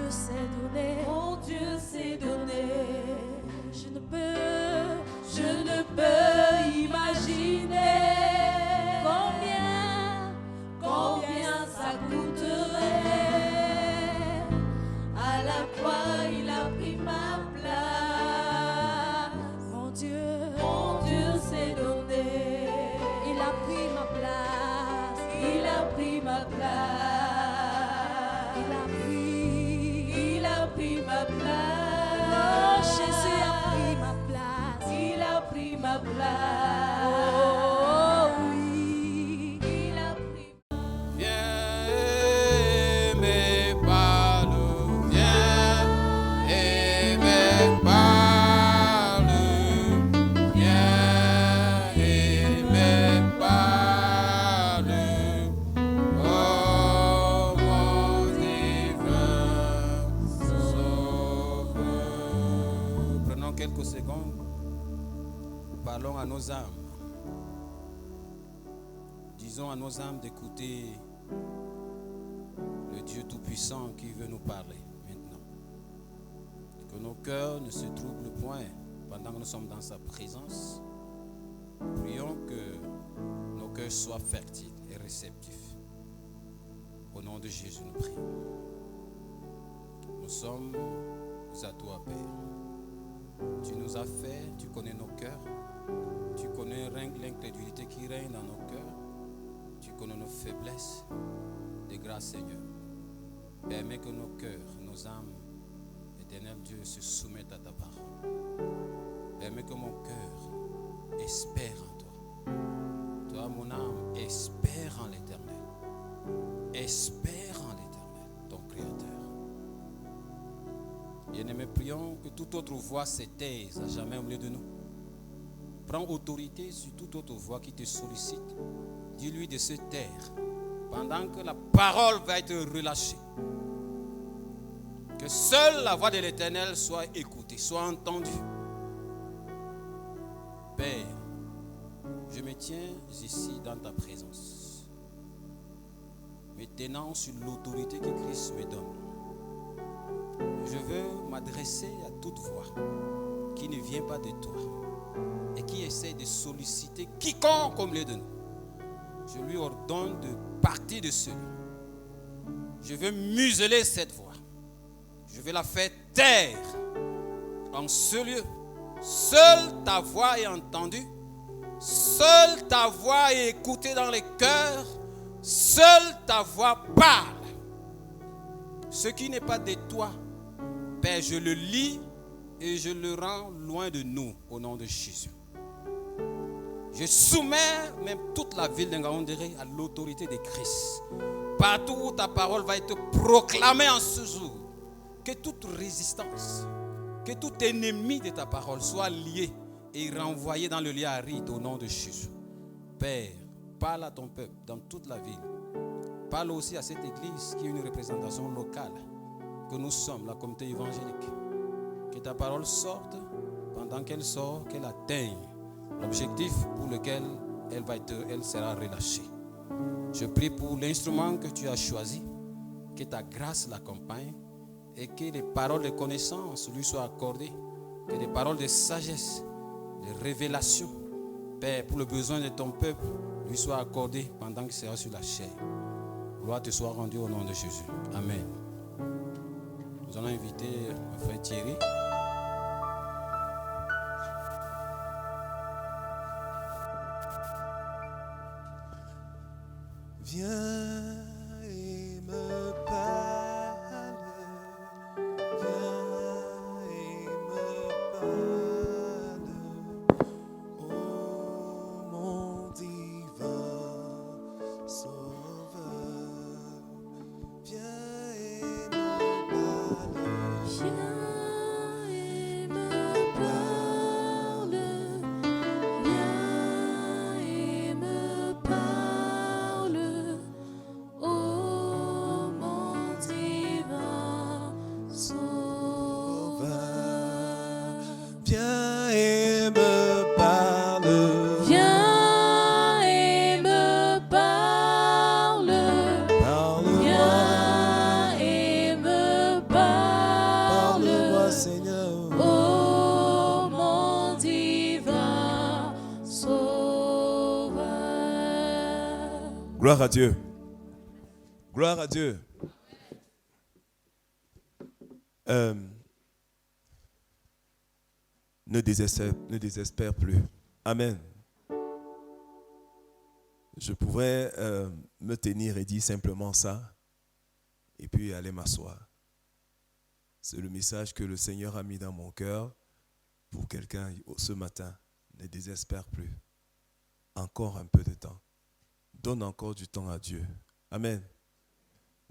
Dieu s'est donné. Mon Dieu s'est donné. Je ne peux imaginer combien ça coûterait. À la croix, il a pris ma place. Mon Dieu s'est donné. il a pris ma place. Il a pris ma place. Il a pris ma place. Oh, Jésus a pris ma place. Il a pris ma place. Oh oui, Il a pris. Viens et me parle, viens et me parle, viens et me parle, oh mon divin Sauveur. Prenons quelques secondes, parlons à nos âmes. Disons à nos âmes d'écouter le Dieu Tout-Puissant qui veut nous parler maintenant. Que nos cœurs ne se troublent point pendant que nous sommes dans sa présence. Prions que nos cœurs soient fertiles et réceptifs. Au nom de Jésus, nous prions. Nous sommes à toi, Père. Tu nous as fait, tu connais nos cœurs. Tu connais l'incrédulité qui règne dans nos cœurs. Tu connais nos faiblesses. De grâce, Seigneur. Permets que nos cœurs, nos âmes, éternel Dieu, se soumettent à ta parole. Permets que mon cœur espère en toi. Toi, mon âme, espère en l'Éternel. Espère en l'Éternel, ton Créateur. Bien-aimés, prions que toute autre voix se taise à jamais au milieu de nous. Prends autorité sur toute autre voix qui te sollicite. Dis-lui de se taire pendant que la parole va être relâchée. Que seule la voix de l'Éternel soit écoutée, soit entendue. Père, je me tiens ici dans ta présence, me tenant sur l'autorité que Christ me donne. Je veux m'adresser à toute voix qui ne vient pas de toi et qui essaie de solliciter quiconque au milieu de nous. Je lui ordonne de partir de ce lieu. Je veux museler cette voix. Je vais la faire taire en ce lieu. Seule ta voix est entendue. Seule ta voix est écoutée dans les cœurs. Seule ta voix parle. Ce qui n'est pas de toi, Père, je le lis et je le rends loin de nous au nom de Jésus. Je soumets même toute la ville d'Engaoundéré à l'autorité de Christ. Partout où ta parole va être proclamée en ce jour, que toute résistance, que tout ennemi de ta parole soit lié et renvoyé dans le lieu aride au nom de Jésus. Père, parle à ton peuple dans toute la ville. Parle aussi à cette église qui est une représentation locale que nous sommes, la communauté évangélique. Que ta parole sorte, pendant qu'elle sort, qu'elle atteigne l'objectif pour lequel elle sera relâchée. Je prie pour l'instrument que tu as choisi, que ta grâce l'accompagne et que les paroles de connaissance lui soient accordées, que les paroles de sagesse, de révélation, Père, pour le besoin de ton peuple, lui soient accordées pendant qu'il sera sur la chair. Gloire te soit rendue au nom de Jésus. Amen. Nous allons inviter mon frère Thierry. Viens et me parle, viens et me parle, oh mon divin Sauveur, viens et me parle, viens Gloire à Dieu. Gloire à Dieu. Ne désespère plus. Amen. Je pourrais me tenir et dire simplement ça et puis aller m'asseoir. C'est le message que le Seigneur a mis dans mon cœur pour quelqu'un ce matin. Ne désespère plus. Encore un peu de temps. Donne encore du temps à Dieu. Amen.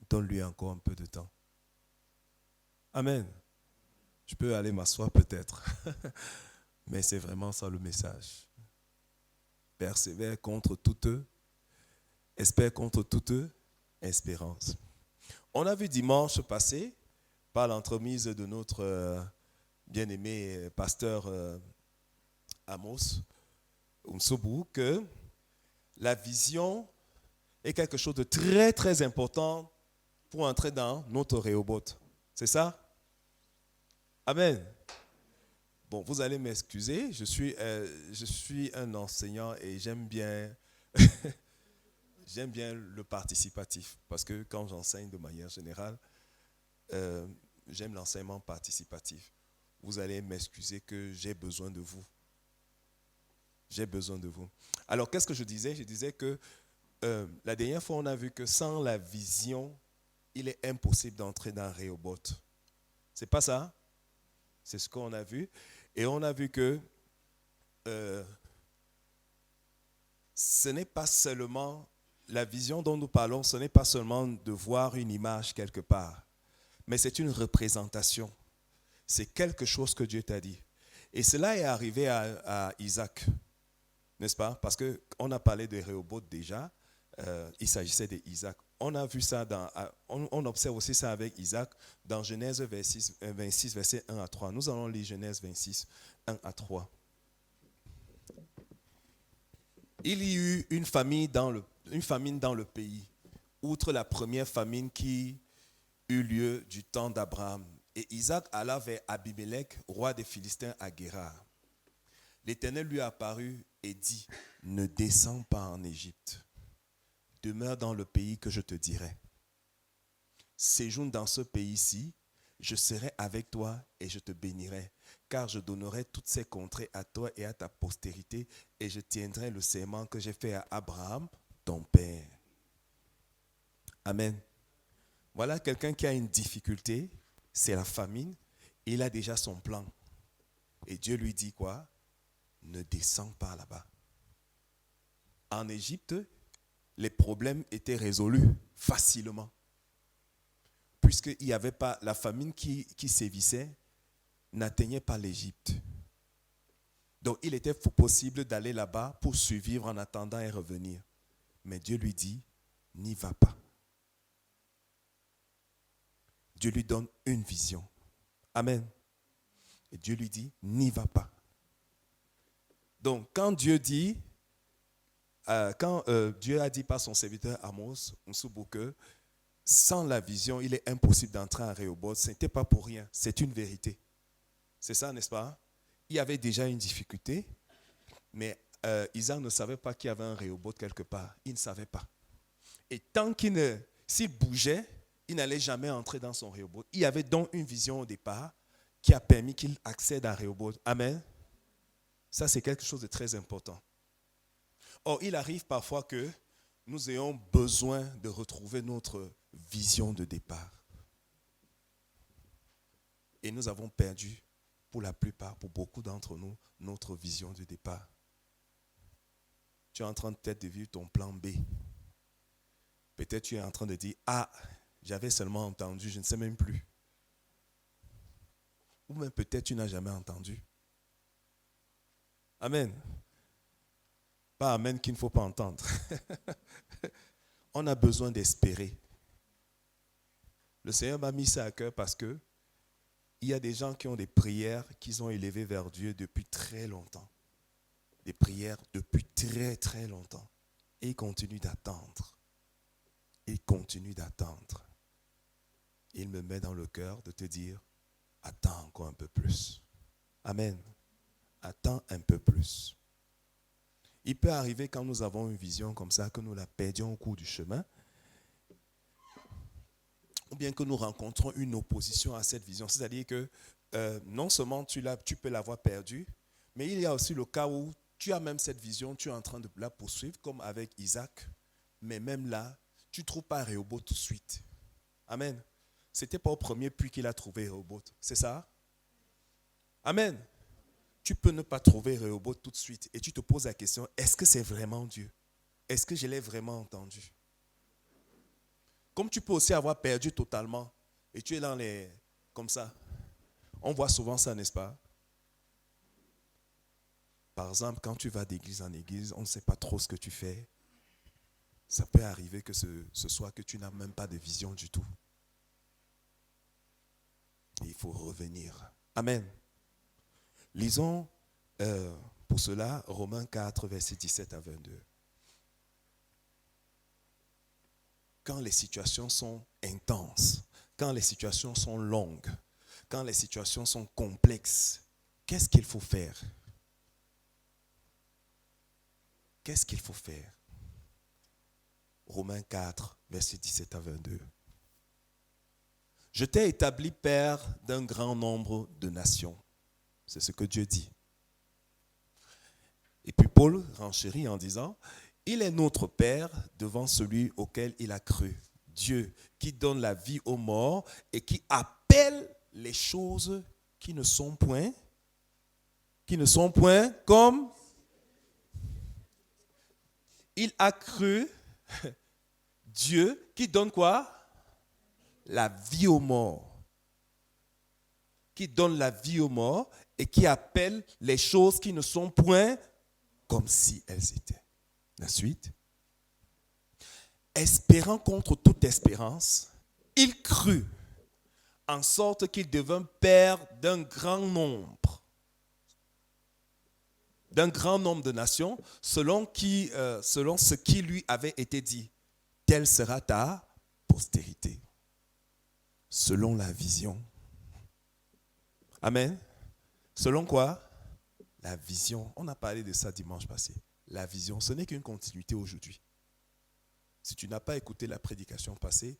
Donne-lui encore un peu de temps. Amen. Je peux aller m'asseoir peut-être. Mais c'est vraiment ça le message. Persévère contre toute espère contre toute espérance. On a vu dimanche passé, par l'entremise de notre bien-aimé pasteur Amos Unsobu, que la vision est quelque chose de très très important pour entrer dans notre Rehoboth. C'est ça? Amen. Bon, vous allez m'excuser, je suis un enseignant et j'aime bien le participatif, parce que quand j'enseigne de manière générale, j'aime l'enseignement participatif. Vous allez m'excuser que j'ai besoin de vous. J'ai besoin de vous. Alors, qu'est-ce que je disais? Je disais que la dernière fois, on a vu que sans la vision, il est impossible d'entrer dans Rehoboth. C'est pas ça? C'est ce qu'on a vu. Et on a vu que ce n'est pas seulement, la vision dont nous parlons, ce n'est pas seulement de voir une image quelque part, mais c'est une représentation. C'est quelque chose que Dieu t'a dit. Et cela est arrivé à Isaac, n'est-ce pas? Parce qu'on a parlé de Rehoboth déjà, il s'agissait d'Isaac. On a vu ça, on observe aussi ça avec Isaac dans Genèse 26, versets 1 à 3. Nous allons lire Genèse 26, 1 à 3. Il y eut une famine dans le pays, outre la première famine qui eut lieu du temps d'Abraham. Et Isaac alla vers Abimelech, roi des Philistins à Guérar. L'Éternel lui apparut et dit, ne descends pas en Égypte. Demeure dans le pays que je te dirai. Séjourne dans ce pays-ci, je serai avec toi et je te bénirai, car je donnerai toutes ces contrées à toi et à ta postérité, et je tiendrai le serment que j'ai fait à Abraham, ton père. Amen. Voilà quelqu'un qui a une difficulté, c'est la famine, il a déjà son plan. Et Dieu lui dit quoi? Ne descends pas là-bas. En Égypte, les problèmes étaient résolus facilement. Puisqu'il n'y avait pas, la famine qui sévissait n'atteignait pas l'Égypte. Donc il était possible d'aller là-bas pour survivre en attendant et revenir. Mais Dieu lui dit, n'y va pas. Dieu lui donne une vision. Amen. Et Dieu lui dit, n'y va pas. Donc quand Dieu dit, Dieu a dit par son serviteur Amos Unsobu que sans la vision, il est impossible d'entrer en Rehoboth. Ce n'était pas pour rien, c'est une vérité. C'est ça, n'est-ce pas? Il y avait déjà une difficulté, mais Isaac ne savait pas qu'il y avait un Rehoboth quelque part. Il ne savait pas. Et tant s'il bougeait, il n'allait jamais entrer dans son Rehoboth. Il y avait donc une vision au départ qui a permis qu'il accède à Rehoboth. Amen. Ça, c'est quelque chose de très important. Or, il arrive parfois que nous ayons besoin de retrouver notre vision de départ. Et nous avons perdu, pour la plupart, pour beaucoup d'entre nous, notre vision de départ. Tu es en train peut-être de vivre ton plan B. Peut-être tu es en train de dire, ah, j'avais seulement entendu, je ne sais même plus. Ou même peut-être tu n'as jamais entendu. Amen. Pas amen qu'il ne faut pas entendre. On a besoin d'espérer. Le Seigneur m'a mis ça à cœur parce que il y a des gens qui ont des prières qu'ils ont élevées vers Dieu depuis très longtemps. Des prières depuis très très longtemps. Et ils continuent d'attendre. Ils continuent d'attendre. Il me met dans le cœur de te dire, attends encore un peu plus. Amen. Attends un peu plus. Il peut arriver quand nous avons une vision comme ça, que nous la perdions au cours du chemin, ou bien que nous rencontrons une opposition à cette vision. C'est-à-dire que non seulement tu peux l'avoir perdue, mais il y a aussi le cas où tu as même cette vision, tu es en train de la poursuivre, comme avec Isaac, mais même là, tu ne trouves pas Rehoboth tout de suite. Amen. Ce n'était pas au premier puits qu'il a trouvé Rehoboth, c'est ça? Amen. Tu peux ne pas trouver Rehoboth tout de suite et tu te poses la question, est-ce que c'est vraiment Dieu? Est-ce que je l'ai vraiment entendu? Comme tu peux aussi avoir perdu totalement et tu es dans les... comme ça. On voit souvent ça, n'est-ce pas? Par exemple, quand tu vas d'église en église, on ne sait pas trop ce que tu fais. Ça peut arriver que ce soit que tu n'as même pas de vision du tout. Et il faut revenir. Amen. Lisons pour cela Romains 4, versets 17 à 22. Quand les situations sont intenses, quand les situations sont longues, quand les situations sont complexes, qu'est-ce qu'il faut faire? Qu'est-ce qu'il faut faire? Romains 4, versets 17 à 22. Je t'ai établi père d'un grand nombre de nations. C'est ce que Dieu dit. Et puis Paul renchérit en disant, il est notre Père devant celui auquel il a cru. Dieu qui donne la vie aux morts et qui appelle les choses qui ne sont point comme il a cru. Dieu qui donne quoi? La vie aux morts. Qui donne la vie aux morts et qui appelle les choses qui ne sont point comme si elles étaient. La suite. Espérant contre toute espérance, il crut, en sorte qu'il devint père d'un grand nombre de nations, selon ce qui lui avait été dit. Telle sera ta postérité. Selon la vision. Amen. Selon quoi? La vision. On a parlé de ça dimanche passé. La vision, ce n'est qu'une continuité aujourd'hui. Si tu n'as pas écouté la prédication passée,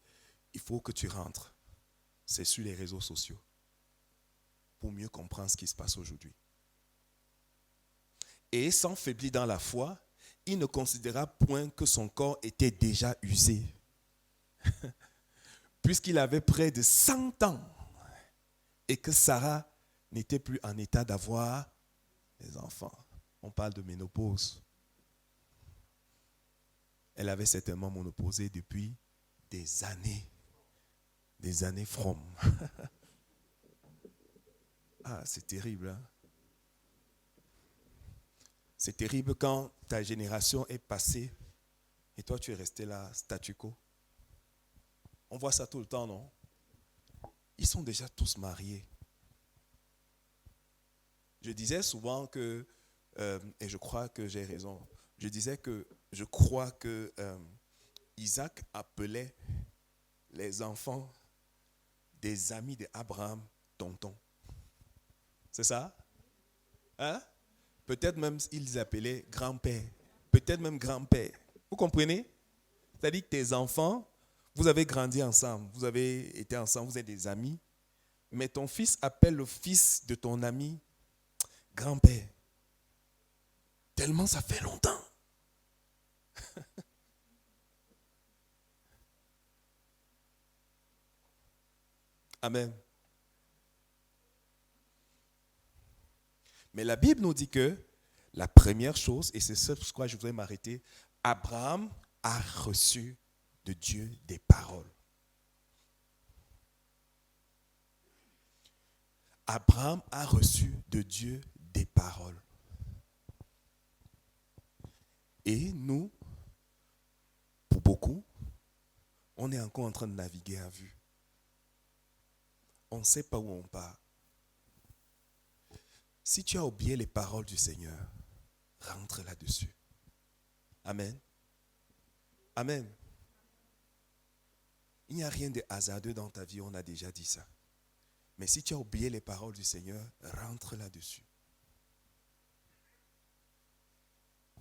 il faut que tu rentres. C'est sur les réseaux sociaux. Pour mieux comprendre ce qui se passe aujourd'hui. Et sans faiblir dans la foi, il ne considéra point que son corps était déjà usé. Puisqu'il avait près de 100 ans et que Sarah n'était plus en état d'avoir des enfants. On parle de ménopause. Elle avait certainement ménopausé depuis des années frommes. Ah, c'est terrible, hein? C'est terrible quand ta génération est passée et toi tu es resté là, statu quo. On voit ça tout le temps, non? Ils sont déjà tous mariés. Je disais souvent que, et je crois que j'ai raison, je crois que Isaac appelait les enfants des amis d'Abraham tonton. C'est ça? Hein? Peut-être même ils les appelaient grand-père. Peut-être même grand-père. Vous comprenez? C'est-à-dire que tes enfants, vous avez grandi ensemble, vous avez été ensemble, vous êtes des amis, mais ton fils appelle le fils de ton ami grand-père. Tellement ça fait longtemps. Amen. Mais la Bible nous dit que la première chose, et c'est ce sur quoi je voudrais m'arrêter, Abraham a reçu de Dieu des paroles. Abraham a reçu de Dieu des paroles. Et nous, pour beaucoup, on est encore en train de naviguer à vue. On ne sait pas où on part. Si tu as oublié les paroles du Seigneur, rentre là-dessus. Amen. Amen. Il n'y a rien de hasardeux dans ta vie, on a déjà dit ça. Mais si tu as oublié les paroles du Seigneur, rentre là-dessus.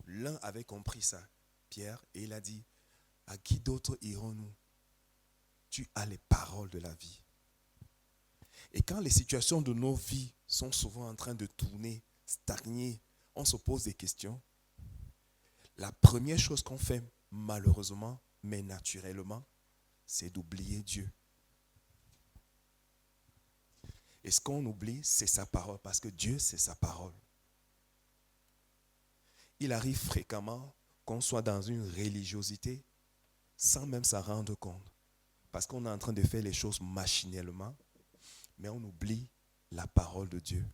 L'un avait compris ça, Pierre, et il a dit, à qui d'autre irons-nous? Tu as les paroles de la vie. Et quand les situations de nos vies sont souvent en train de tourner, stagner, on se pose des questions. La première chose qu'on fait, malheureusement, mais naturellement, c'est d'oublier Dieu. Et ce qu'on oublie, c'est sa parole, parce que Dieu, c'est sa parole. Il arrive fréquemment qu'on soit dans une religiosité sans même s'en rendre compte. Parce qu'on est en train de faire les choses machinalement, mais on oublie la parole de Dieu.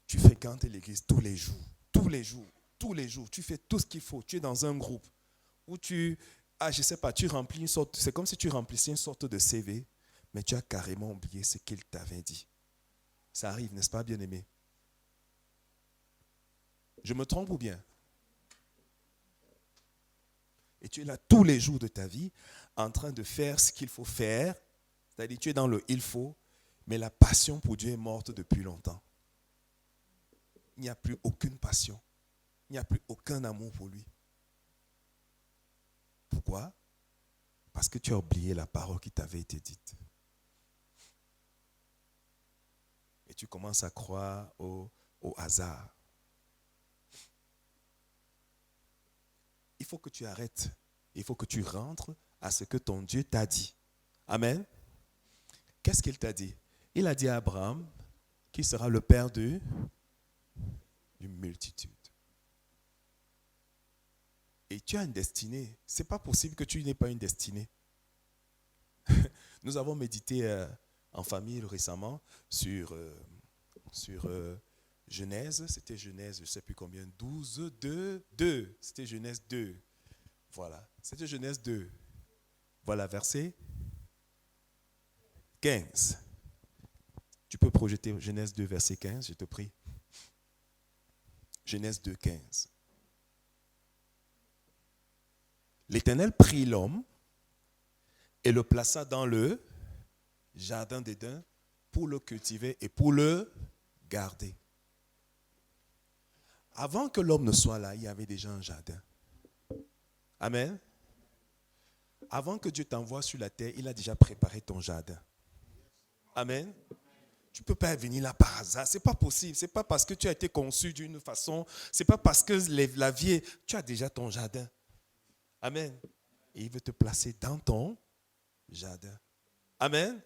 Tu fréquentes l'église tous les jours, tous les jours, tous les jours. Tu fais tout ce qu'il faut. Tu es dans un groupe où tu remplis une sorte, c'est comme si tu remplissais une sorte de CV, mais tu as carrément oublié ce qu'il t'avait dit. Ça arrive, n'est-ce pas, bien-aimé? Je me trompe ou bien? Et tu es là tous les jours de ta vie en train de faire ce qu'il faut faire. C'est-à-dire tu es dans le il faut, mais la passion pour Dieu est morte depuis longtemps. Il n'y a plus aucune passion. Il n'y a plus aucun amour pour lui. Pourquoi? Parce que tu as oublié la parole qui t'avait été dite. Et tu commences à croire au hasard. Il faut que tu arrêtes. Il faut que tu rentres à ce que ton Dieu t'a dit. Amen. Qu'est-ce qu'il t'a dit? Il a dit à Abraham qu'il sera le père d'une multitude. Et tu as une destinée. Ce n'est pas possible que tu n'aies pas une destinée. Nous avons médité en famille récemment sur Genèse. C'était Genèse, je ne sais plus combien, 12, 2. C'était Genèse 2. Voilà, c'était Genèse 2. Voilà, verset 15. Tu peux projeter Genèse 2, verset 15, je te prie. Genèse 2, 15. L'Éternel prit l'homme et le plaça dans le jardin d'Éden pour le cultiver et pour le garder. Avant que l'homme ne soit là, il y avait déjà un jardin. Amen. Avant que Dieu t'envoie sur la terre, il a déjà préparé ton jardin. Amen. Tu ne peux pas venir là par hasard. Ce n'est pas possible. Ce n'est pas parce que tu as été conçu d'une façon. Ce n'est pas parce que la vie est... Tu as déjà ton jardin. Amen. Et il veut te placer dans ton jardin. Amen.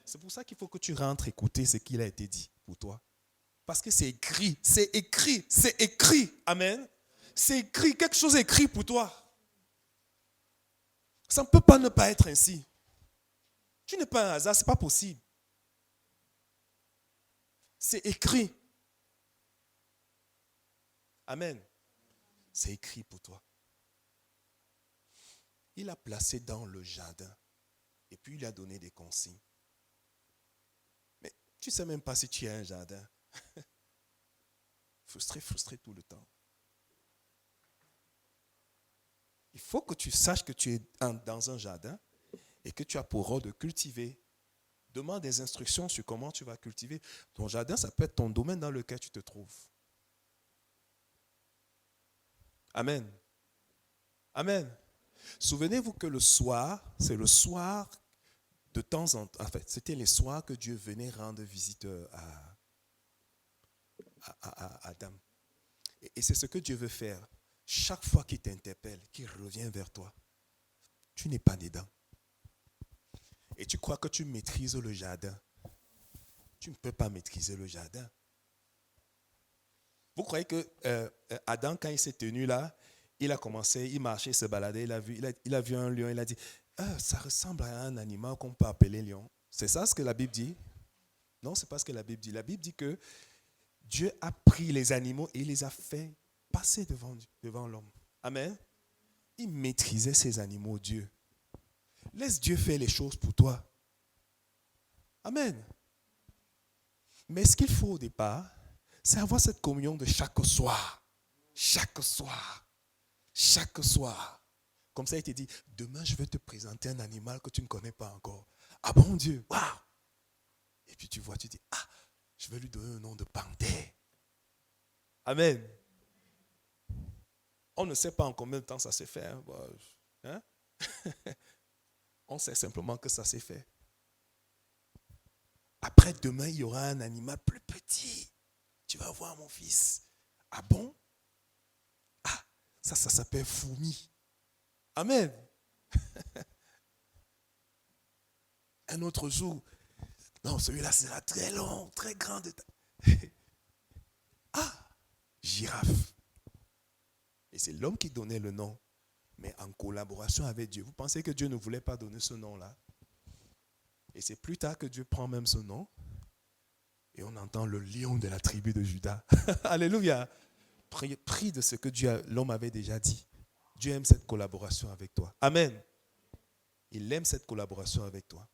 C'est pour ça qu'il faut que tu rentres écouter ce qu'il a été dit pour toi. Parce que c'est écrit, c'est écrit, c'est écrit. Amen. C'est écrit, quelque chose est écrit pour toi. Ça ne peut pas ne pas être ainsi. Tu n'es pas un hasard, ce n'est pas possible. C'est écrit. Amen. C'est écrit pour toi. Il a placé dans le jardin. Et puis il a donné des consignes. Mais tu ne sais même pas si tu as un jardin. Frustré tout le temps. Il faut que tu saches que tu es dans un jardin et que tu as pour rôle de cultiver. Demande des instructions sur comment tu vas cultiver. Ton jardin, ça peut être ton domaine dans lequel tu te trouves. Amen. Amen. Souvenez-vous que le soir, c'est le soir de temps en temps. En fait, c'était les soirs que Dieu venait rendre visite à Adam. Et c'est ce que Dieu veut faire. Chaque fois qu'il t'interpelle, qu'il revient vers toi, tu n'es pas dedans. Et tu crois que tu maîtrises le jardin. Tu ne peux pas maîtriser le jardin. Vous croyez que Adam, quand il s'est tenu là, il a commencé, il marchait, il se baladait, il a vu un lion, il a dit, ça ressemble à un animal qu'on peut appeler lion. C'est ça ce que la Bible dit? Non, ce n'est pas ce que la Bible dit. La Bible dit que Dieu a pris les animaux et il les a fait passer devant l'homme. Amen. Il maîtrisait ces animaux, Dieu. Laisse Dieu faire les choses pour toi. Amen. Mais ce qu'il faut au départ, c'est avoir cette communion de chaque soir. Chaque soir. Chaque soir. Comme ça, il te dit, demain, je vais te présenter un animal que tu ne connais pas encore. Ah bon Dieu, waouh. Et puis tu vois, tu dis, je vais lui donner un nom de panthère. Amen. On ne sait pas en combien de temps ça s'est fait. Hein? On sait simplement que ça s'est fait. Après demain, il y aura un animal plus petit. Tu vas voir mon fils. Ah bon? Ah, ça s'appelle fourmi. Amen. Un autre jour, non, celui-là sera très long, très grand. Ah, girafe. Et c'est l'homme qui donnait le nom, mais en collaboration avec Dieu. Vous pensez que Dieu ne voulait pas donner ce nom-là? Et c'est plus tard que Dieu prend même ce nom. Et on entend le lion de la tribu de Juda. Alléluia. Pris de ce que l'homme avait déjà dit. Dieu aime cette collaboration avec toi. Amen. Il aime cette collaboration avec toi.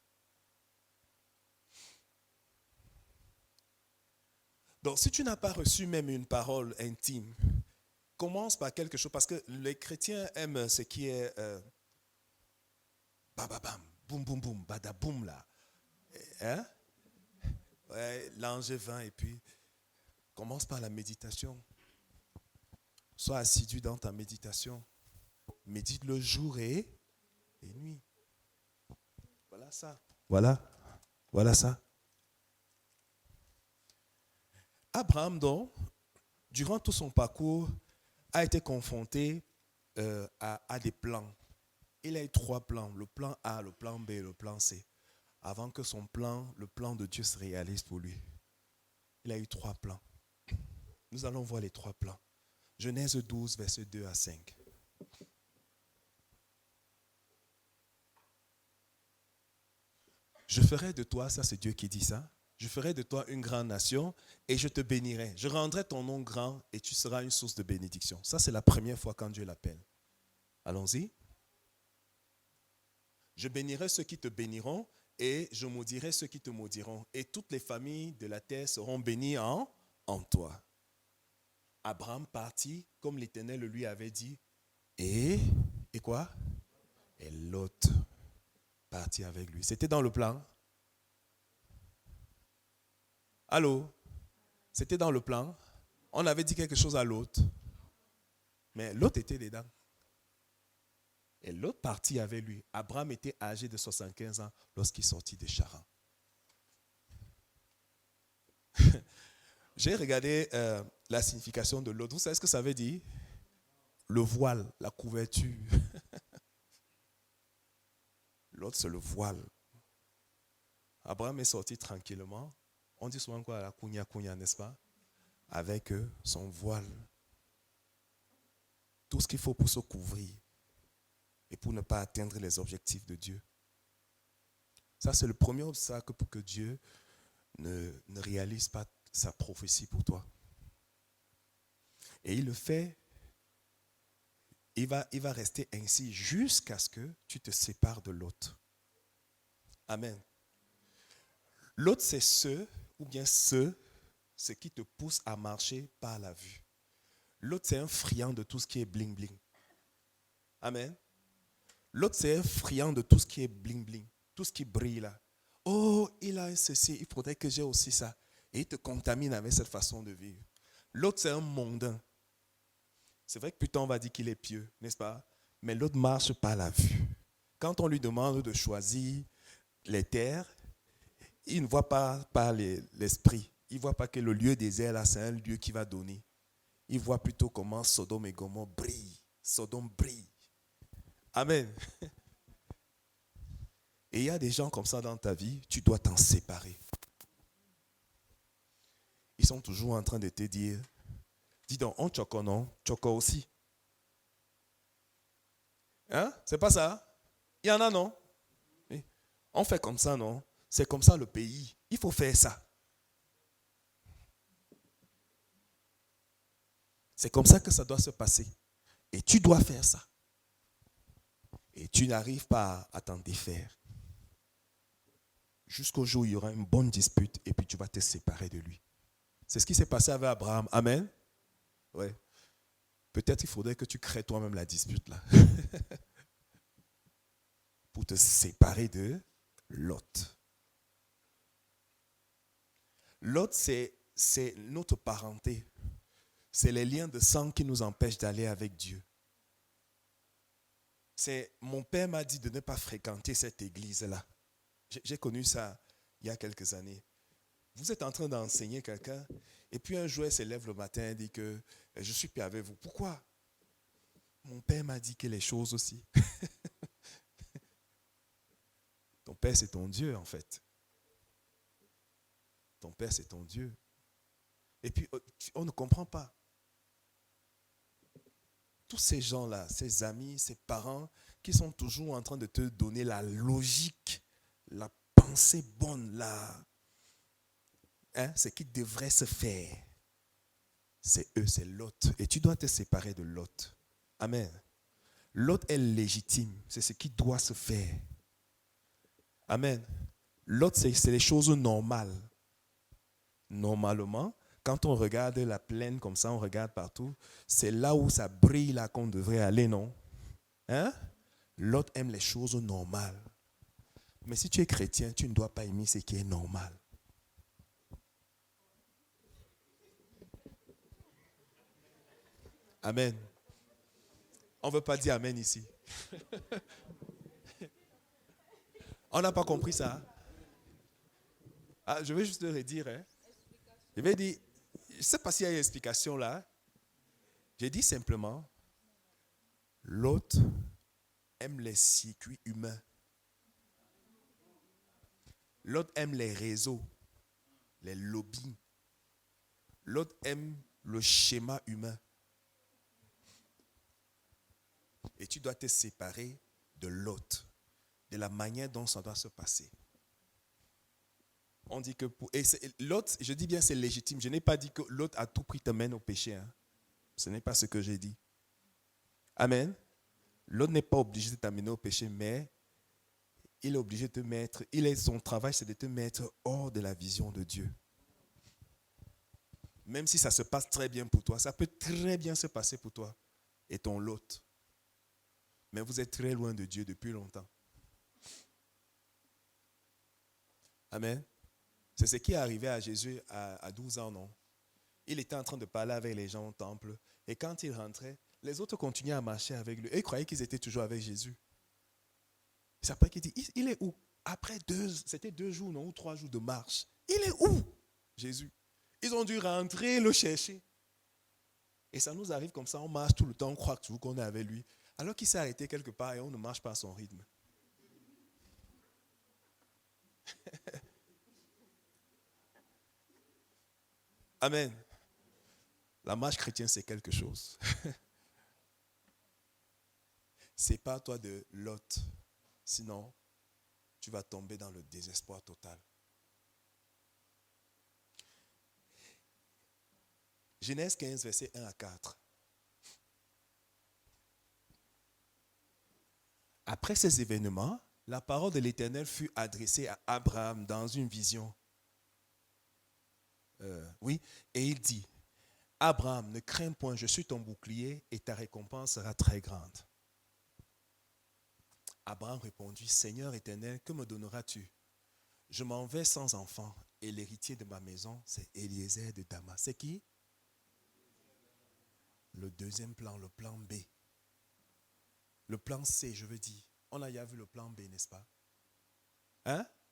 Donc, si tu n'as pas reçu même une parole intime, commence par quelque chose, parce que les chrétiens aiment ce qui est bababam, boum, boum, boum, badaboum là. Hein? Ouais, l'ange vint et puis commence par la méditation. Sois assidu dans ta méditation. Médite le jour et nuit. Voilà ça. Voilà ça. Abraham, donc, durant tout son parcours, a été confronté à des plans. Il a eu 3 plans, le plan A, le plan B et le plan C. Avant que son plan, le plan de Dieu se réalise pour lui. Il a eu 3 plans. Nous allons voir les 3 plans. Genèse 12, versets 2 à 5. Je ferai de toi, ça c'est Dieu qui dit ça, je ferai de toi une grande nation et je te bénirai. Je rendrai ton nom grand et tu seras une source de bénédiction. Ça c'est la première fois quand Dieu l'appelle. Allons-y. Je bénirai ceux qui te béniront et je maudirai ceux qui te maudiront. Et toutes les familles de la terre seront bénies en toi. Abraham partit comme l'Éternel le lui avait dit. Et quoi? Et Lot partit avec lui. C'était dans le plan. Allô? C'était dans le plan. On avait dit quelque chose à Lot. Mais Lot était dedans. Et Lot partit avec lui. Abraham était âgé de 75 ans lorsqu'il sortit de Charan. J'ai regardé la signification de Lot. Vous savez ce que ça veut dire? Le voile, la couverture. L'autre, c'est le voile. Abraham est sorti tranquillement. On dit souvent quoi? La kounia, n'est-ce pas? Avec son voile. Tout ce qu'il faut pour se couvrir et pour ne pas atteindre les objectifs de Dieu. Ça, c'est le premier obstacle pour que Dieu ne réalise pas sa prophétie pour toi. Et il le fait. Il va rester ainsi jusqu'à ce que tu te sépares de l'autre. Amen. L'autre, c'est ce qui te pousse à marcher par la vue. L'autre, c'est un friand de tout ce qui est bling bling. Amen. L'autre, c'est un friand de tout ce qui est bling bling, tout ce qui brille là. Oh, il a ceci, il faudrait que j'ai aussi ça. Et il te contamine avec cette façon de vivre. L'autre, c'est un mondain. C'est vrai que putain, on va dire qu'il est pieux, n'est-ce pas? Mais l'autre marche par la vue. Quand on lui demande de choisir les terres, il ne voit pas par l'esprit. Il ne voit pas que le lieu désert, là, c'est un lieu qui va donner. Il voit plutôt comment Sodome et Gomorrhe brillent. Sodome brille. Amen. Et il y a des gens comme ça dans ta vie, tu dois t'en séparer. Ils sont toujours en train de te dire, dis donc, on choco, non? Choco aussi. Hein? C'est pas ça? Il y en a, non? On fait comme ça, non? C'est comme ça le pays. Il faut faire ça. C'est comme ça que ça doit se passer. Et tu dois faire ça. Et tu n'arrives pas à t'en défaire. Jusqu'au jour où il y aura une bonne dispute et puis tu vas te séparer de lui. C'est ce qui s'est passé avec Abraham. Amen. Ouais. Peut-être il faudrait que tu crées toi-même la dispute là. Pour te séparer de Lot. Lot, c'est notre parenté. C'est les liens de sang qui nous empêchent d'aller avec Dieu. Mon père m'a dit de ne pas fréquenter cette église-là. J'ai connu ça il y a quelques années. Vous êtes en train d'enseigner quelqu'un, et puis un jour, elle se lève le matin et dit que je suis plus avec vous. Pourquoi? Mon père m'a dit que les choses aussi. Ton père, c'est ton Dieu, en fait. Ton père, c'est ton Dieu. Et puis, on ne comprend pas. Tous ces gens-là, ces amis, ces parents, qui sont toujours en train de te donner la logique, la pensée bonne, ce qui devrait se faire. C'est eux, c'est Lot. Et tu dois te séparer de Lot. Amen. Lot est légitime. C'est ce qui doit se faire. Amen. Lot, c'est les choses normales. Normalement, quand on regarde la plaine comme ça, on regarde partout, c'est là où ça brille là qu'on devrait aller, non? Lot aime les choses normales. Mais si tu es chrétien, tu ne dois pas aimer ce qui est normal. Amen. On ne veut pas dire Amen ici. On n'a pas compris ça. Je vais juste le redire. Je vais dire, je ne sais pas s'il y a une explication là. J'ai dit simplement, l'autre aime les circuits humains. L'autre aime les réseaux, les lobbies. L'autre aime le schéma humain. Et tu dois te séparer de l'autre, de la manière dont ça doit se passer. On dit que l'autre, je dis bien c'est légitime. Je n'ai pas dit que l'autre à tout prix te mène au péché. Ce n'est pas ce que j'ai dit. Amen. L'autre n'est pas obligé de t'amener au péché, mais il est obligé de te mettre, son travail c'est de te mettre hors de la vision de Dieu. Même si ça se passe très bien pour toi, ça peut très bien se passer pour toi et ton lot. Mais vous êtes très loin de Dieu depuis longtemps. Amen. C'est ce qui est arrivé à Jésus à 12 ans, non? Il était en train de parler avec les gens au temple. Et quand il rentrait, les autres continuaient à marcher avec lui. Et ils croyaient qu'ils étaient toujours avec Jésus. C'est après qu'il dit, il est où? Après c'était 2 jours, non? Ou 3 jours de marche. Il est où? Jésus. Ils ont dû rentrer le chercher. Et ça nous arrive comme ça, on marche tout le temps, on croit toujours qu'on est avec lui. Alors qu'il s'est arrêté quelque part et on ne marche pas à son rythme. Amen. La marche chrétienne, c'est quelque chose. Sépare-toi de Lot. Sinon, tu vas tomber dans le désespoir total. Genèse 15, versets 1 à 4. Après ces événements, la parole de l'Éternel fut adressée à Abraham dans une vision. Et il dit, Abraham, ne crains point, je suis ton bouclier et ta récompense sera très grande. Abraham répondit, Seigneur éternel, que me donneras-tu? Je m'en vais sans enfant et l'héritier de ma maison, c'est Eliezer de Damas. C'est qui? Le deuxième plan, le plan B. Le plan C, je veux dire. On a déjà vu le plan B, n'est-ce pas?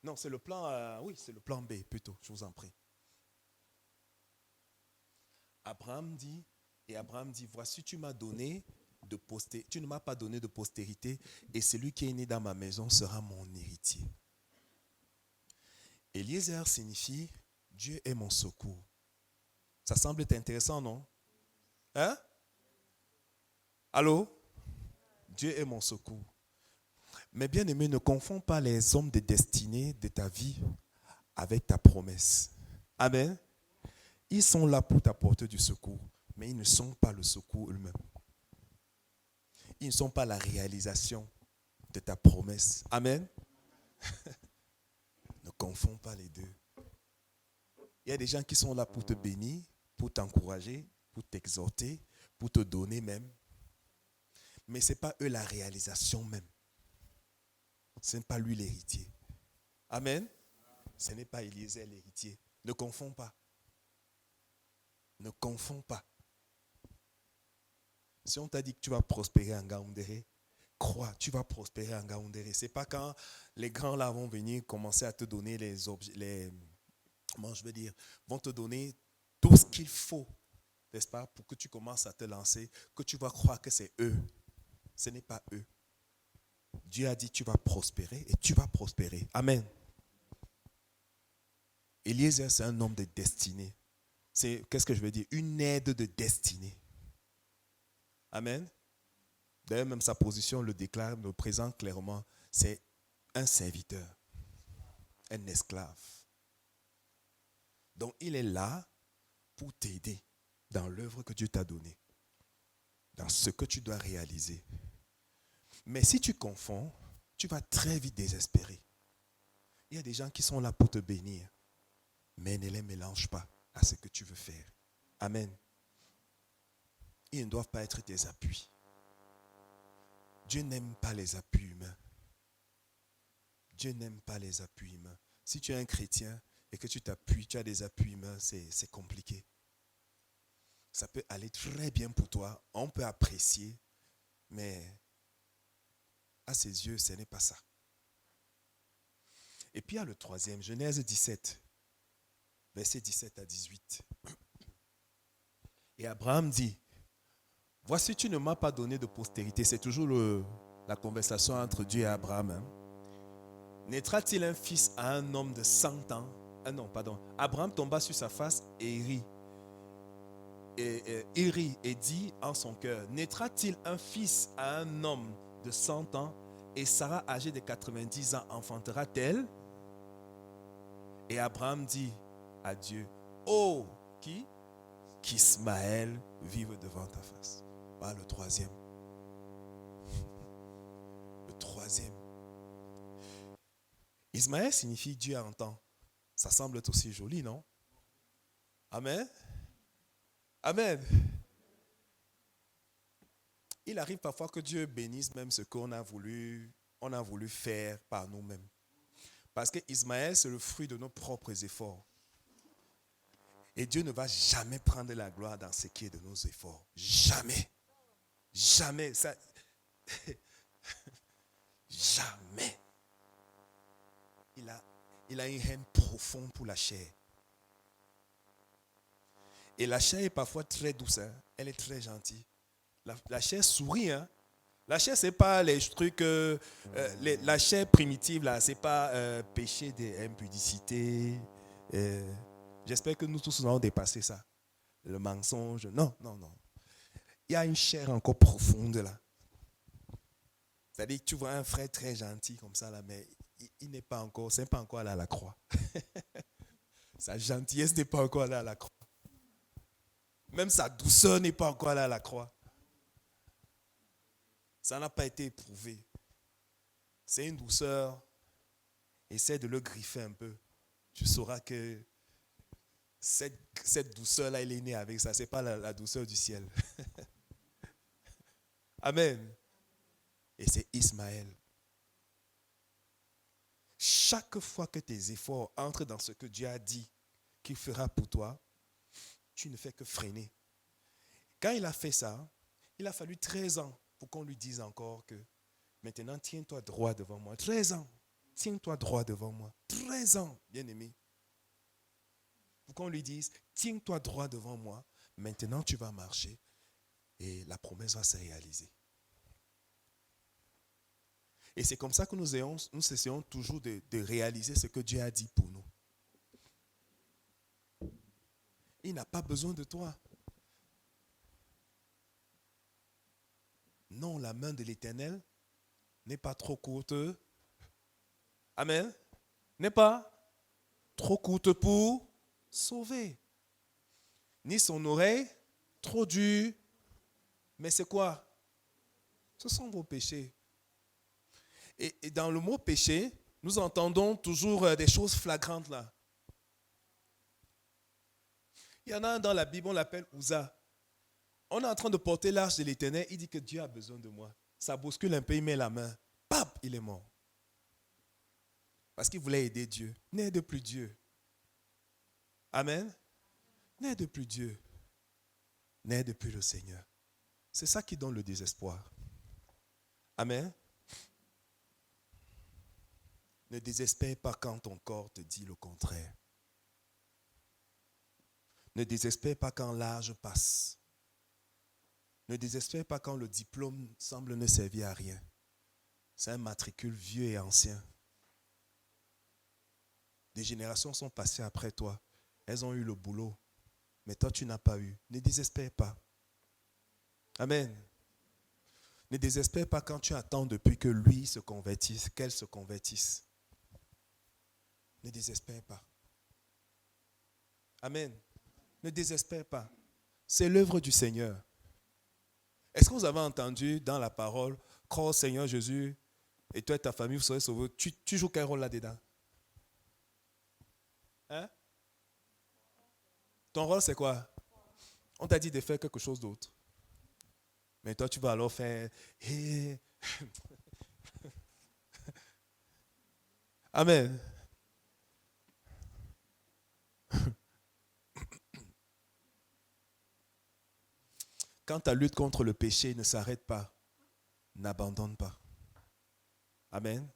Non, c'est le plan, c'est le plan B plutôt, je vous en prie. Abraham dit, voici tu m'as donné de postérité, tu ne m'as pas donné de postérité, et celui qui est né dans ma maison sera mon héritier. Eliezer signifie Dieu est mon secours. Ça semble être intéressant, non? Allô? Dieu est mon secours. Mais bien aimé, ne confonds pas les hommes de destinée de ta vie avec ta promesse. Amen. Ils sont là pour t'apporter du secours, mais ils ne sont pas le secours eux-mêmes. Ils ne sont pas la réalisation de ta promesse. Amen. Ne confonds pas les deux. Il y a des gens qui sont là pour te bénir, pour t'encourager, pour t'exhorter, pour te donner même. Mais ce n'est pas eux la réalisation même. Ce n'est pas lui l'héritier. Amen. Ce n'est pas Eliezer l'héritier. Ne confonds pas. Ne confonds pas. Si on t'a dit que tu vas prospérer en Gaoundéré, crois, tu vas prospérer en Gaoundéré. Ce n'est pas quand les grands là vont venir commencer à te donner les objets, comment je veux dire, vont te donner tout ce qu'il faut, n'est-ce pas, pour que tu commences à te lancer, que tu vas croire que c'est eux. Ce n'est pas eux. Dieu a dit tu vas prospérer et tu vas prospérer. Amen. Eliezer, c'est un homme de destinée. C'est, qu'est-ce que je veux dire? Une aide de destinée. Amen. D'ailleurs, même sa position le déclare, le présente clairement. C'est un serviteur, un esclave. Donc, il est là pour t'aider dans l'œuvre que Dieu t'a donnée, dans ce que tu dois réaliser. Mais si tu confonds, tu vas très vite désespérer. Il y a des gens qui sont là pour te bénir, mais ne les mélange pas à ce que tu veux faire. Amen. Ils ne doivent pas être tes appuis. Dieu n'aime pas les appuis humains. Dieu n'aime pas les appuis humains. Si tu es un chrétien et que tu t'appuies, tu as des appuis humains, c'est compliqué. Ça peut aller très bien pour toi, on peut apprécier, mais à ses yeux, ce n'est pas ça. Et puis il y a le troisième, Genèse 17, versets 17 à 18. Et Abraham dit, voici, tu ne m'as pas donné de postérité. C'est toujours la conversation entre Dieu et Abraham. Hein. Naîtra-t-il un fils à un homme de 100 ans? Non, pardon. Abraham tomba sur sa face et rit. Il rit et dit en son cœur, naîtra-t-il un fils à un homme de 100 ans et Sarah âgée de 90 ans enfantera-t-elle? Et Abraham dit à Dieu, oh, qui? Qu'Ismaël vive devant ta face. Voilà le troisième. Le troisième. Ismaël signifie Dieu entend. Ça semble être aussi joli, non? Amen. Amen. Il arrive parfois que Dieu bénisse même ce qu'on a voulu faire par nous-mêmes. Parce que Ismaël, c'est le fruit de nos propres efforts. Et Dieu ne va jamais prendre la gloire dans ce qui est de nos efforts. Jamais. Jamais. Ça... Jamais. Il a une haine profonde pour la chair. Et la chair est parfois très douce. Hein? Elle est très gentille. La chair sourit. Hein? La chair, ce n'est pas les trucs... la chair primitive, là, ce n'est pas péché d'impudicité. J'espère que nous tous nous avons dépassé ça. Le mensonge. Non, non, non. Il y a une chair encore profonde là. C'est-à-dire que tu vois un frère très gentil comme ça là, mais il n'est pas encore, c'est pas encore allé à la croix. Sa gentillesse n'est pas encore allée à la croix. Même sa douceur n'est pas encore allée à la croix. Ça n'a pas été éprouvé. C'est une douceur. Essaie de le griffer un peu. Tu sauras que cette douceur-là, elle est née avec ça. Ce n'est pas la douceur du ciel. Amen. Et c'est Ismaël. Chaque fois que tes efforts entrent dans ce que Dieu a dit qu'il fera pour toi, tu ne fais que freiner. Quand il a fait ça, il a fallu 13 ans pour qu'on lui dise encore que maintenant, tiens-toi droit devant moi. 13 ans. Tiens-toi droit devant moi. 13 ans, bien-aimé. Pour qu'on lui dise, tiens-toi droit devant moi. Maintenant, tu vas marcher et la promesse va se réaliser. Et c'est comme ça que nous essayons toujours de réaliser ce que Dieu a dit pour nous. Il n'a pas besoin de toi. Non, la main de l'Éternel n'est pas trop courte. Amen. N'est pas trop courte pour sauver. Ni son oreille trop dure. Mais c'est quoi? Ce sont vos péchés. Et dans le mot péché, nous entendons toujours des choses flagrantes là. Il y en a un dans la Bible, on l'appelle Uza. On est en train de porter l'arche de l'Éternel, il dit que Dieu a besoin de moi. Ça bouscule un peu, il met la main. Pap, il est mort. Parce qu'il voulait aider Dieu. N'aide plus Dieu. Amen. N'aide plus Dieu. N'aide plus le Seigneur. C'est ça qui donne le désespoir. Amen. Ne désespère pas quand ton corps te dit le contraire. Ne désespère pas quand l'âge passe. Ne désespère pas quand le diplôme semble ne servir à rien. C'est un matricule vieux et ancien. Des générations sont passées après toi. Elles ont eu le boulot. Mais toi, tu n'as pas eu. Ne désespère pas. Amen. Ne désespère pas quand tu attends depuis que lui se convertisse, qu'elle se convertisse. Ne désespère pas. Amen. Ne désespère pas. C'est l'œuvre du Seigneur. Est-ce que vous avez entendu dans la parole, crois au Seigneur Jésus et toi et ta famille, vous serez sauvés. Tu joues quel rôle là-dedans? Hein? Ton rôle, c'est quoi? On t'a dit de faire quelque chose d'autre. Mais toi, tu vas alors faire... Amen. Quand ta lutte contre le péché ne s'arrête pas, n'abandonne pas. Amen.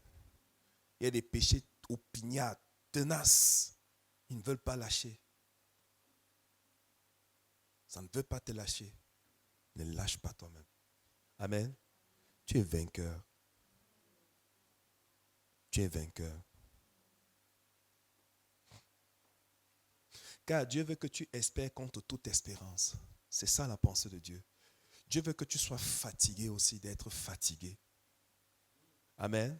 Il y a des péchés opiniâtres, tenaces. Ils ne veulent pas lâcher. Ça ne veut pas te lâcher. Ne lâche pas toi-même. Amen. Tu es vainqueur. Tu es vainqueur. Car Dieu veut que tu espères contre toute espérance. C'est ça la pensée de Dieu. Dieu veut que tu sois fatigué aussi d'être fatigué. Amen.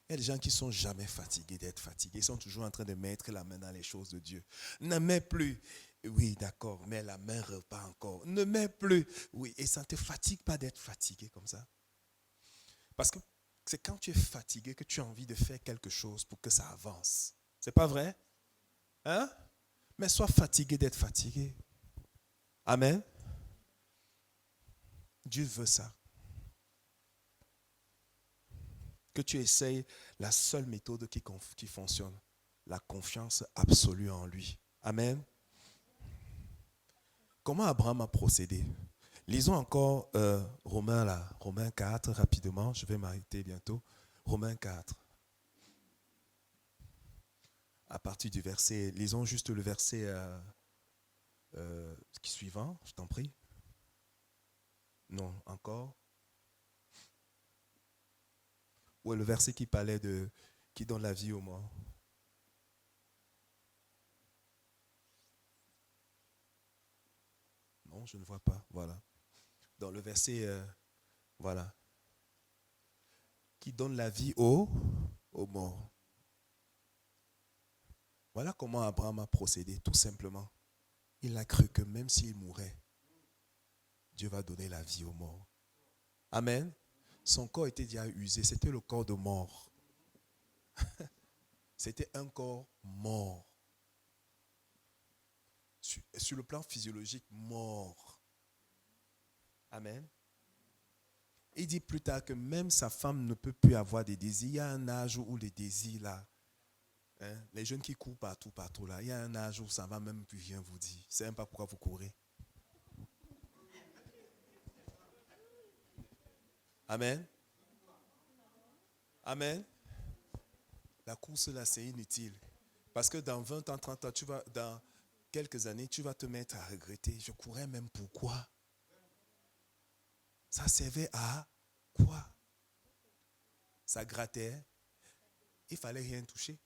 Il y a des gens qui ne sont jamais fatigués d'être fatigués. Ils sont toujours en train de mettre la main dans les choses de Dieu. Ne mets plus. Oui, d'accord, mais la main repart encore. Ne mets plus. Oui, et ça ne te fatigue pas d'être fatigué comme ça. Parce que c'est quand tu es fatigué que tu as envie de faire quelque chose pour que ça avance. C'est pas vrai? Hein? Mais sois fatigué d'être fatigué. Amen. Dieu veut ça. Que tu essayes la seule méthode qui fonctionne. La confiance absolue en lui. Amen. Comment Abraham a procédé? Lisons encore Romains 4 rapidement. Je vais m'arrêter bientôt. Romains 4. À partir du verset, lisons juste le verset suivant, je t'en prie. Non, encore. Ou le verset qui parlait de qui donne la vie aux morts. Non, je ne vois pas. Voilà. Dans le verset, voilà. Qui donne la vie aux morts. Voilà comment Abraham a procédé, tout simplement. Il a cru que même s'il mourait, Dieu va donner la vie aux morts. Amen. Son corps était déjà usé, c'était le corps de mort. C'était un corps mort. Sur le plan physiologique, mort. Amen. Il dit plus tard que même sa femme ne peut plus avoir des désirs. Il y a un âge où les désirs là, hein, les jeunes qui courent partout là, il y a un âge où ça ne va même plus rien vous dire. C'est même pas pourquoi vous courez. Amen. Amen. La course là, c'est inutile. Parce que dans 20 ans, 30 ans, dans quelques années, tu vas te mettre à regretter. Je courais même pourquoi? Ça servait à quoi? Ça grattait. Il fallait rien toucher.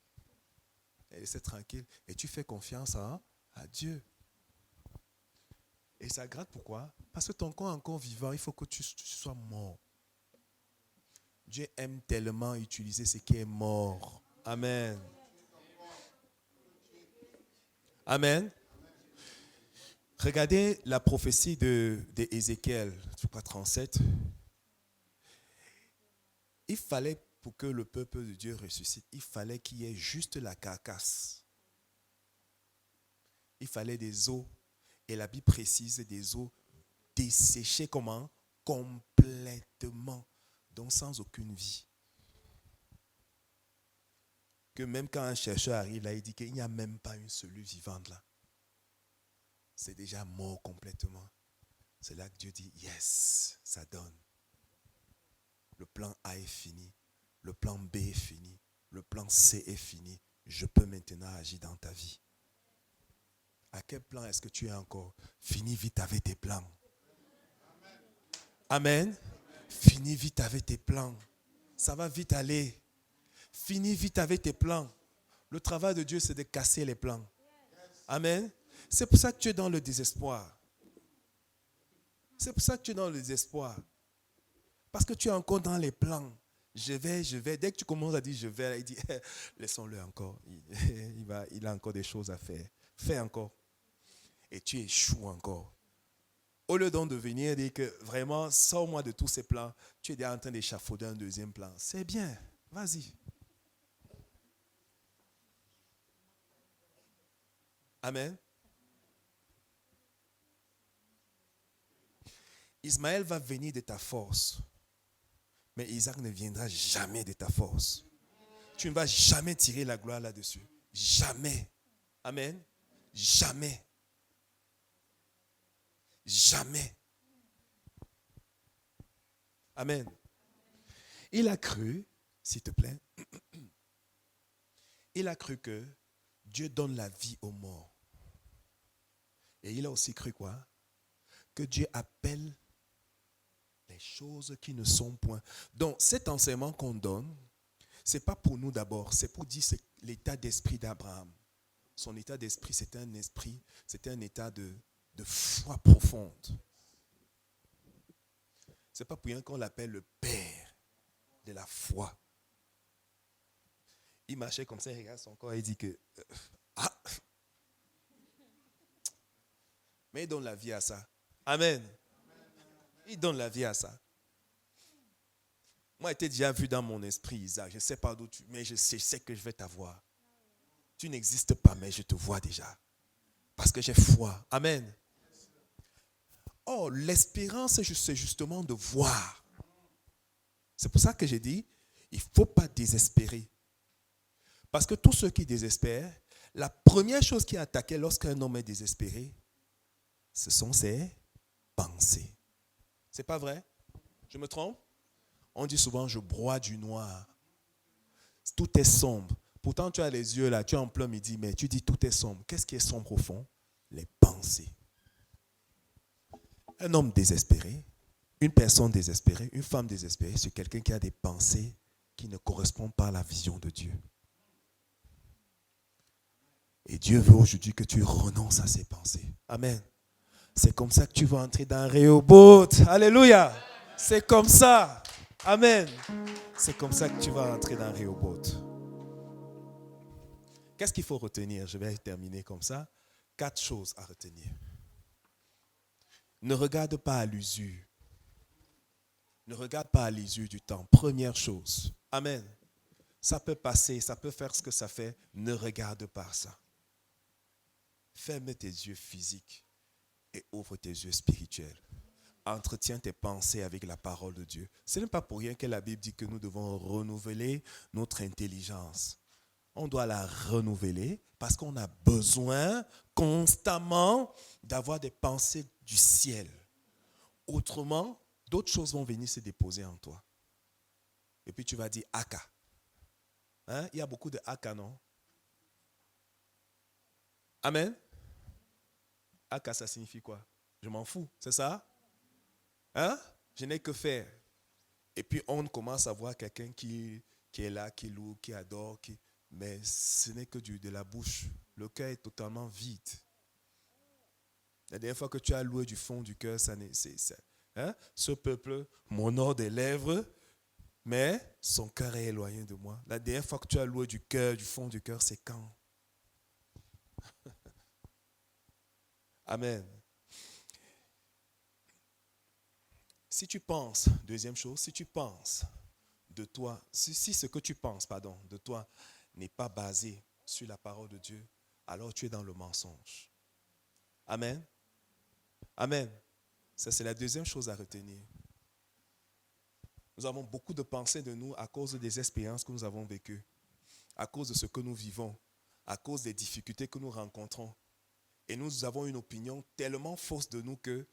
Et laisser tranquille. Et tu fais confiance à Dieu. Et ça gratte pourquoi? Parce que ton corps est encore vivant. Il faut que tu sois mort. Dieu aime tellement utiliser ce qui est mort. Amen. Amen. Regardez la prophétie d'Ézéchiel, je crois 37. Il fallait, pour que le peuple de Dieu ressuscite, il fallait qu'il y ait juste la carcasse. Il fallait des os, et la Bible précise des os desséchés comment? Complètement, donc sans aucune vie. Que même quand un chercheur arrive là, il dit qu'il n'y a même pas une cellule vivante là. C'est déjà mort complètement. C'est là que Dieu dit, yes, ça donne. Le plan A est fini. Le plan B est fini. Le plan C est fini. Je peux maintenant agir dans ta vie. À quel plan est-ce que tu es encore? Finis vite avec tes plans. Amen. Finis vite avec tes plans. Ça va vite aller. Finis vite avec tes plans. Le travail de Dieu, c'est de casser les plans. Amen. C'est pour ça que tu es dans le désespoir. C'est pour ça que tu es dans le désespoir. Parce que tu es encore dans les plans. Je vais. Dès que tu commences à dire je vais, il dit, laissons-le encore. Il a encore des choses à faire. Fais encore. Et tu échoues encore. Au lieu donc de venir dire que vraiment, sors-moi de tous ces plans, tu es déjà en train d'échafauder un deuxième plan. C'est bien. Vas-y. Amen. Ismaël va venir de ta force. Mais Isaac ne viendra jamais de ta force. Tu ne vas jamais tirer la gloire là-dessus. Jamais. Amen. Jamais. Jamais. Amen. Il a cru, s'il te plaît, il a cru que Dieu donne la vie aux morts. Et il a aussi cru quoi? Que Dieu appelle les choses qui ne sont point. Donc, cet enseignement qu'on donne, ce n'est pas pour nous d'abord, c'est pour dire c'est l'état d'esprit d'Abraham. Son état d'esprit, c'était un état de foi profonde. Ce n'est pas pour rien qu'on l'appelle le père de la foi. Il marchait comme ça, il regarde son corps et il dit que mais il donne la vie à ça. Amen. Il donne la vie à ça. Moi, j'étais déjà vu dans mon esprit, Isaac. Je ne sais pas d'où tu... Mais je sais que je vais t'avoir. Tu n'existes pas, mais je te vois déjà. Parce que j'ai foi. Amen. Oh, l'espérance, c'est justement de voir. C'est pour ça que j'ai dit, il ne faut pas désespérer. Parce que tous ceux qui désespèrent, la première chose qui est attaquée lorsqu'un homme est désespéré, ce sont ses pensées. C'est pas vrai? Je me trompe? On dit souvent, je broie du noir. Tout est sombre. Pourtant, tu as les yeux là, tu es en plein midi, mais tu dis tout est sombre. Qu'est-ce qui est sombre au fond? Les pensées. Un homme désespéré, une personne désespérée, une femme désespérée, c'est quelqu'un qui a des pensées qui ne correspondent pas à la vision de Dieu. Et Dieu veut aujourd'hui que tu renonces à ces pensées. Amen. C'est comme ça que tu vas entrer dans Rehoboth. Alléluia. C'est comme ça. Amen. C'est comme ça que tu vas entrer dans Rehoboth. Qu'est-ce qu'il faut retenir? Je vais terminer comme ça. 4 choses à retenir. Ne regarde pas à l'usure. Ne regarde pas à l'usure du temps. Première chose. Amen. Ça peut passer, ça peut faire ce que ça fait. Ne regarde pas ça. Ferme tes yeux physiques et ouvre tes yeux spirituels. Entretiens tes pensées avec la parole de Dieu. Ce n'est pas pour rien que la Bible dit que nous devons renouveler notre intelligence. On doit la renouveler parce qu'on a besoin constamment d'avoir des pensées du ciel. Autrement, d'autres choses vont venir se déposer en toi. Et puis tu vas dire Aka. Hein? Il y a beaucoup de Aka, non? Amen. Aka, ça signifie quoi? Je m'en fous, c'est ça? Hein? Je n'ai que faire. Et puis on commence à voir quelqu'un qui est là, qui loue, qui adore, mais ce n'est que de la bouche. Le cœur est totalement vide. La dernière fois que tu as loué du fond du cœur, hein? Ce peuple m'honore des lèvres, mais son cœur est éloigné de moi. La dernière fois que tu as loué du cœur, du fond du cœur, c'est quand? Amen. Si tu penses, deuxième chose, si tu penses de toi, si ce que tu penses, de toi n'est pas basé sur la parole de Dieu, alors tu es dans le mensonge. Amen. Amen. Ça, c'est la deuxième chose à retenir. Nous avons beaucoup de pensées de nous à cause des expériences que nous avons vécues, à cause de ce que nous vivons, à cause des difficultés que nous rencontrons. Et nous avons une opinion tellement fausse de nous que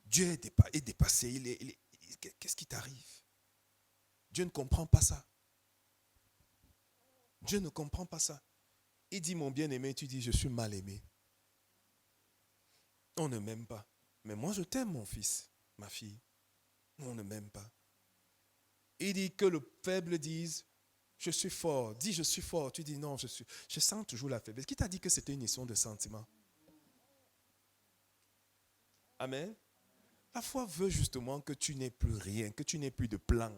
Dieu est dépassé. Qu'est-ce qui t'arrive? Dieu ne comprend pas ça. Dieu ne comprend pas ça. Il dit, mon bien-aimé, tu dis, je suis mal aimé. On ne m'aime pas. Mais moi, je t'aime, mon fils, ma fille. On ne m'aime pas. Il dit que le faible dise, je suis fort. Dis, je suis fort. Tu dis, non, je sens toujours la faiblesse. Qui t'a dit que c'était une question de sentiment? Amen. La foi veut justement que tu n'aies plus rien, que tu n'aies plus de plan.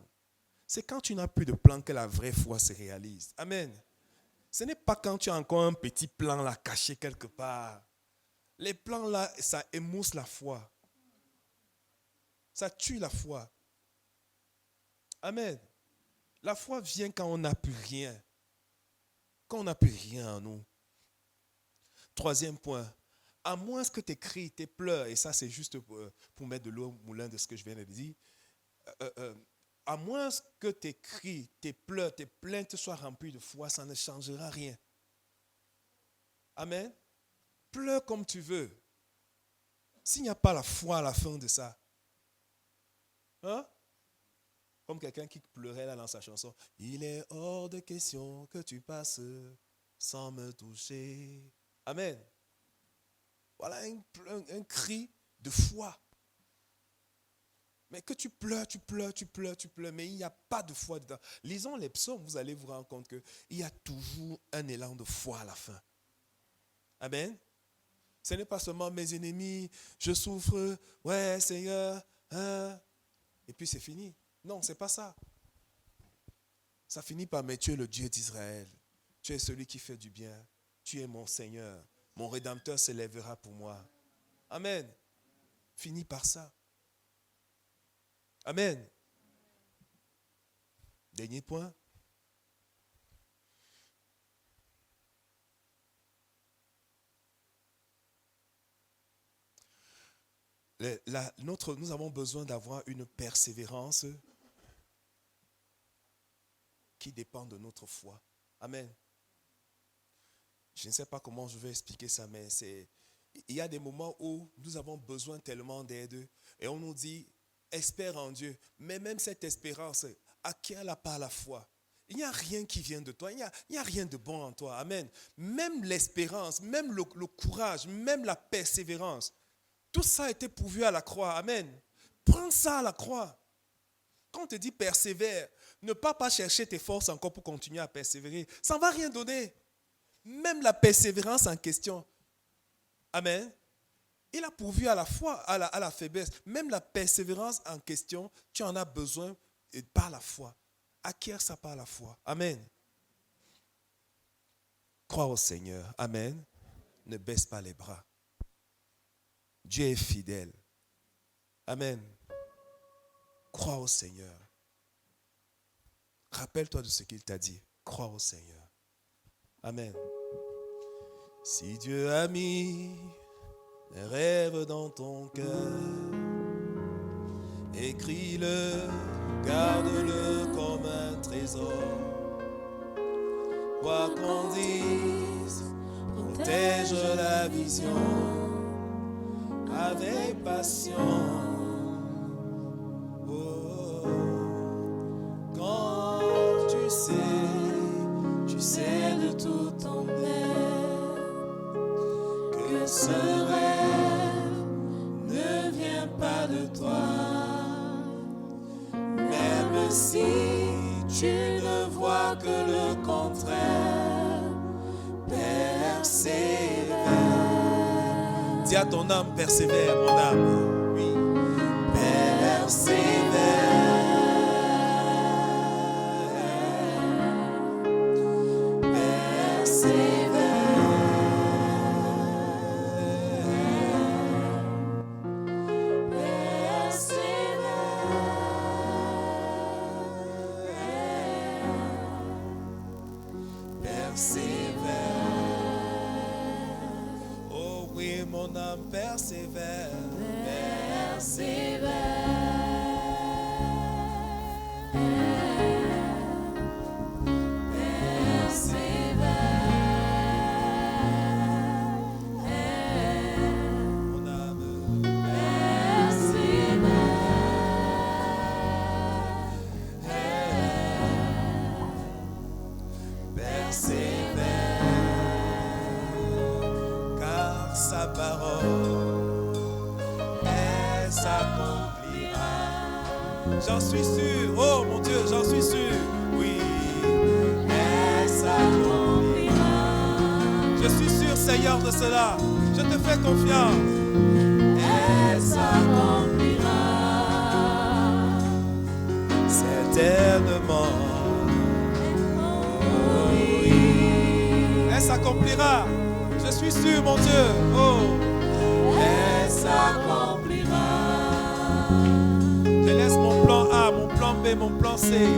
C'est quand tu n'as plus de plan que la vraie foi se réalise. Amen. Ce n'est pas quand tu as encore un petit plan là caché quelque part. Les plans là, ça émousse la foi. Ça tue la foi. Amen. La foi vient quand on n'a plus rien. Quand on n'a plus rien en nous. Troisième point. À moins que tes cris, tes pleurs, et ça c'est juste pour mettre de l'eau au moulin de ce que je viens de dire, à moins que tes cris, tes pleurs, tes plaintes soient remplis de foi, ça ne changera rien. Amen. Pleure comme tu veux. S'il n'y a pas la foi à la fin de ça, hein? Comme quelqu'un qui pleurait là dans sa chanson, il est hors de question que tu passes sans me toucher. Amen. Voilà un cri de foi. Mais que tu pleures, mais il n'y a pas de foi dedans. Lisons les psaumes, vous allez vous rendre compte qu'il y a toujours un élan de foi à la fin. Amen. Ce n'est pas seulement mes ennemis, je souffre, ouais Seigneur, hein, et puis c'est fini. Non, ce n'est pas ça. Ça finit par, mais tu es le Dieu d'Israël. Tu es celui qui fait du bien. Tu es mon Seigneur. Mon Rédempteur se lèvera pour moi. Amen. Finit par ça. Amen. Dernier point. Nous avons besoin d'avoir une persévérance qui dépend de notre foi. Amen. Je ne sais pas comment je vais expliquer ça, mais il y a des moments où nous avons besoin tellement d'aide et on nous dit, espère en Dieu. Mais même cette espérance, acquiert-la par la foi. Il n'y a rien qui vient de toi, il n'y a rien de bon en toi. Amen. Même l'espérance, même le courage, même la persévérance, tout ça a été pourvu à la croix. Amen. Prends ça à la croix. Quand on te dit persévère, ne pas chercher tes forces encore pour continuer à persévérer. Ça ne va rien donner. Même la persévérance en question. Amen. Il a pourvu à la foi, à la faiblesse. Même la persévérance en question, tu en as besoin par la foi. Acquiert ça par la foi. Amen. Crois au Seigneur. Amen. Ne baisse pas les bras. Dieu est fidèle. Amen. Crois au Seigneur. Rappelle-toi de ce qu'il t'a dit. Crois au Seigneur. Amen. Si Dieu a mis un rêve dans ton cœur, écris-le, garde-le comme un trésor. Quoi qu'on dise, protège la vision avec passion. Oh, quand tu sais de tout ton bien que ce rêve ne vient pas de toi, même si tu ne vois que le contraire, persévère. Dis à ton âme, persévère, mon âme. Oui. Persévère. Oh oui, mon âme persévère. Mon âme persévère. sa parole, elle s'accomplira. J'en suis sûr, oh mon Dieu, j'en suis sûr, oui, elle s'accomplira. Je suis sûr, Seigneur, de cela, je te fais confiance. Elle s'accomplira, certainement. Elle s'accomplira. Je suis sûr, mon Dieu. Oh, elle s'accomplira. Je laisse mon plan A, mon plan B, mon plan C.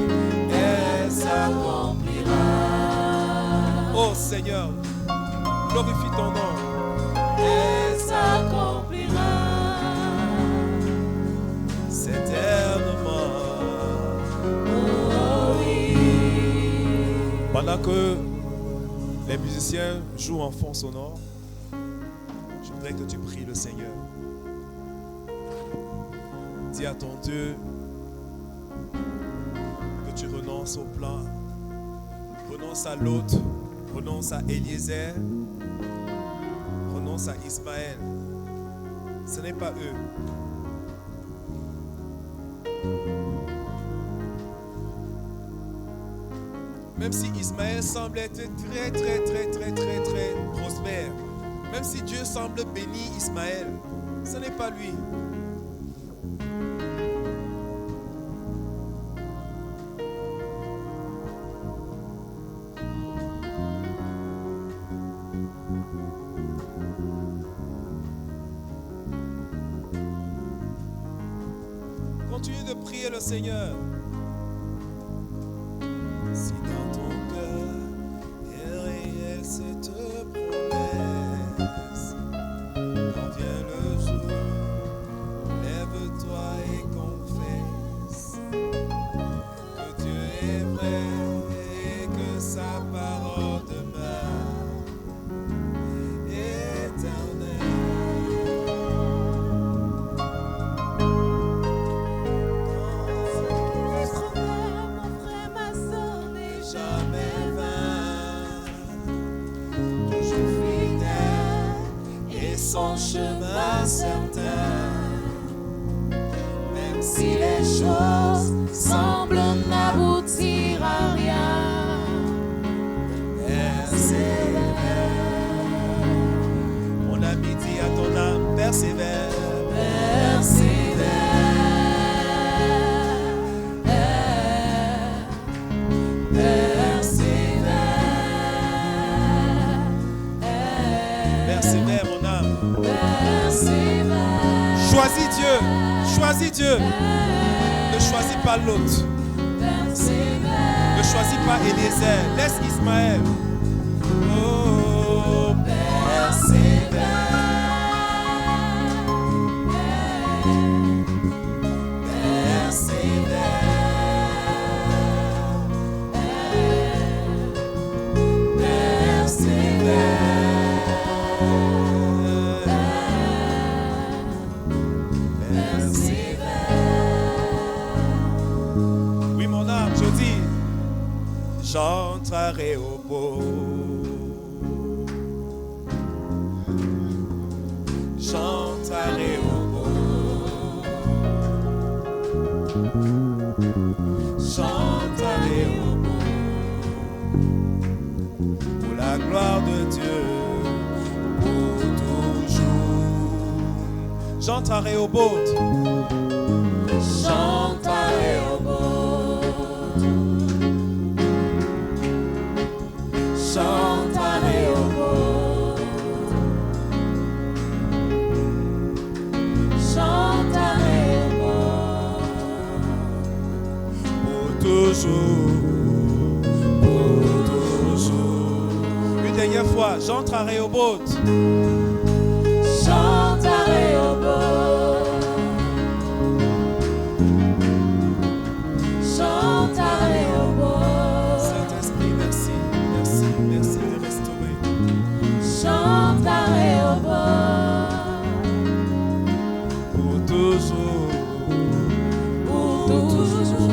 Elle s'accomplira. Oh Seigneur, glorifie ton nom. Elle s'accomplira. Certainement. Oh oui. Pendant que les musiciens jouent en fond sonore, je voudrais que tu pries le Seigneur. Dis à ton Dieu que tu renonces au plan, renonce à Lot, renonce à Eliezer, renonce à Ismaël. Ce n'est pas eux. Même si Ismaël semble être très prospère, même si Dieu semble bénir Ismaël, ce n'est pas lui. Continue de prier le Seigneur. Si dans ton cœur est réelle cette promesse, quand vient le jour, lève-toi et confesse que Dieu est vrai et que sa parole demeure éternelle. Son chemin certain, même si les choses semblent n'aboutir à rien, persévère. Mon ami, dit à ton âme, persévère. Persévère, mon âme. Choisis Dieu. Choisis Dieu. Ne choisis pas l'autre. Ne choisis pas Eliezer. Laisse Ismaël. Oh, oui, mon âme, je dis, j'entrerai au beau. J'entrerai au beau. J'entrerai au beau. Pour la gloire de Dieu, pour toujours. J'entrerai au beau. J'entrerai au beau. J'entrerai au beau. J'entrerai au beau. Pour toujours. Pour toujours. Une dernière fois, j'entrerai au beau. J'entrerai au beau. J'entrerai au beau. Saint-Esprit, merci, merci, merci de restaurer. J'entrerai au beau. Pour toujours. Pour toujours.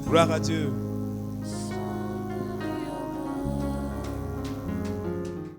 Gloire à Dieu.